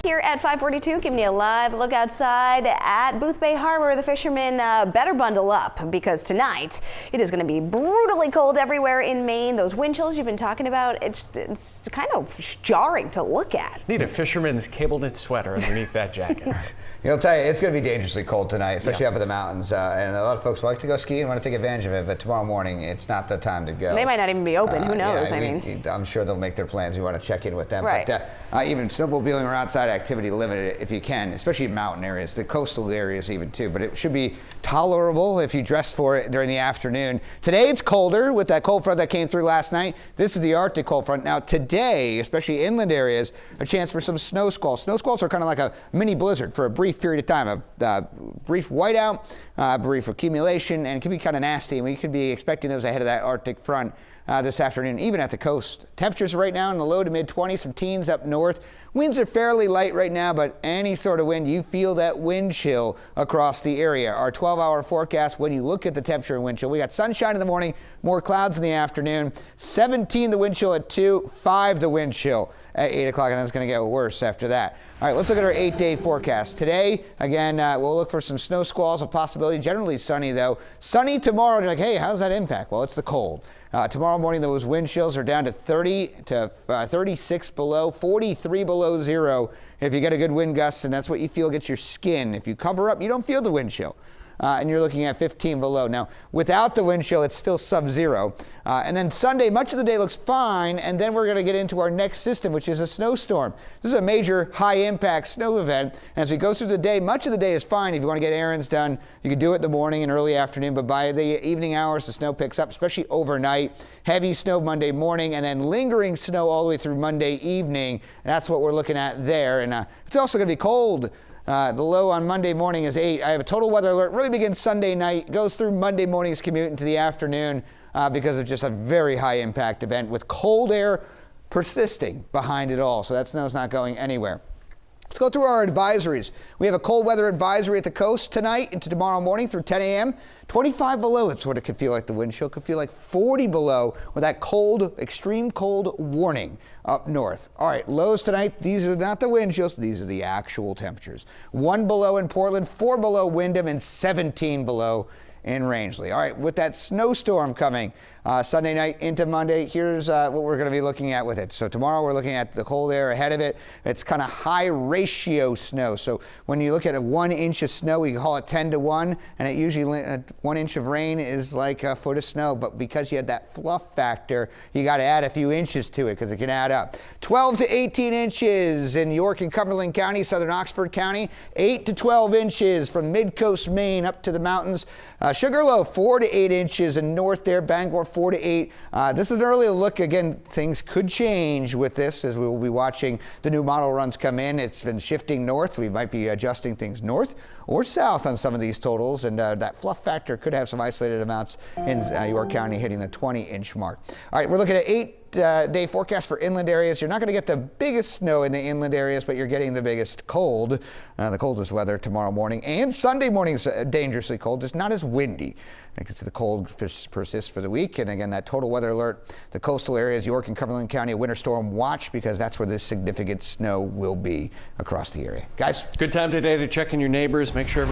Here at 542, giving you a live look outside at Boothbay Harbor. The fishermen better bundle up because tonight it is going to be brutally cold everywhere in Maine. Those wind chills you've been talking about, it's kind of jarring to look at. Need a fisherman's cable knit sweater underneath that jacket. I'll tell you, it's going to be dangerously cold tonight, especially up in the mountains. And a lot of folks like to go ski and want to take advantage of it, but tomorrow morning, it's not the time to go. They might not even be open. Who knows? Yeah, I'm sure they'll make their plans. We want to check in with them. Right. But even snowmobiling or outside activity, limited if you can, especially in mountain areas, the coastal areas even too. But it should be tolerable if you dress for it during the afternoon. Today, it's colder with that cold front that came through last night. This is the Arctic cold front. Now, today, especially inland areas, a chance for some snow squalls. Snow squalls are kind of like a mini blizzard for a brief period of time. A brief whiteout, brief accumulation, and it can be kind of nasty. And we could be expecting those ahead of that Arctic front this afternoon, even at the coast. Temperatures right now in the low to mid 20s, some teens up north. Winds are fairly light right now, but any sort of wind, you feel that wind chill across the area. Our 12-hour forecast, when you look at the temperature and wind chill, we got sunshine in the morning, more clouds in the afternoon, 17 the wind chill at 2, 5 the wind chill at 8 o'clock, and then it's going to get worse after that. All right, let's look at our 8-day forecast. Today, again, we'll look for some snow squalls, a possibility. Generally sunny, though. Sunny tomorrow. You're like, hey, how does that impact? Well, it's the cold. Tomorrow morning, those wind chills are down to 30 to 36 below, 43 below zero if you get a good wind gust, and that's what you feel gets your skin. If you cover up, you don't feel the wind chill. And you're looking at 15 below. Now, without the wind chill, it's still sub-zero. And then Sunday, much of the day looks fine, and then we're going to get into our next system, which is a snowstorm. This is a major high-impact snow event, and as we go through the day, much of the day is fine. If you want to get errands done, you can do it in the morning and early afternoon, but by the evening hours, the snow picks up, especially overnight. Heavy snow Monday morning, and then lingering snow all the way through Monday evening, and that's what we're looking at there. And it's also going to be cold. The low on Monday morning is 8. I have a total weather alert. Really begins Sunday night, goes through Monday morning's commute into the afternoon because of just a very high impact event with cold air persisting behind it all. So that snow's not going anywhere. Let's go through our advisories. We have a cold weather advisory at the coast tonight into tomorrow morning through 10 a.m. 25 below, it's what it could feel like. The wind chill could feel like 40 below with that cold, extreme cold warning up north. All right, lows tonight. These are not the wind chills. These are the actual temperatures. 1 below in Portland, 4 below Windham, and 17 below in Rangeley. All right, with that snowstorm coming Sunday night into Monday, here's what we're going to be looking at with it. So tomorrow we're looking at the cold air ahead of it. It's kind of high ratio snow. So when you look at a 1 inch of snow, we call it 10 to 1, and it usually 1 inch of rain is like a foot of snow. But because you had that fluff factor, you got to add a few inches to it because it can add up. 12 to 18 inches in York and Cumberland County, southern Oxford County. 8 to 12 inches from mid-coast Maine up to the mountains. Sugarloaf, 4 to 8 inches in north there. Bangor, 4 to 8. This is an early look. Again, things could change with this as we will be watching the new model runs come in. It's been shifting north, so we might be adjusting things north or south on some of these totals, and that fluff factor could have some isolated amounts in York County hitting the 20-inch mark. All right, we're looking at 8-day forecast for inland areas. You're not going to get the biggest snow in the inland areas, but you're getting the biggest cold, the coldest weather tomorrow morning. And Sunday morning's dangerously cold, just not as windy. Because the cold persists for the week. And again, that total weather alert, the coastal areas, York and Cumberland County, a winter storm watch, because that's where this significant snow will be across the area. Guys? Good time today to check in your neighbors, make sure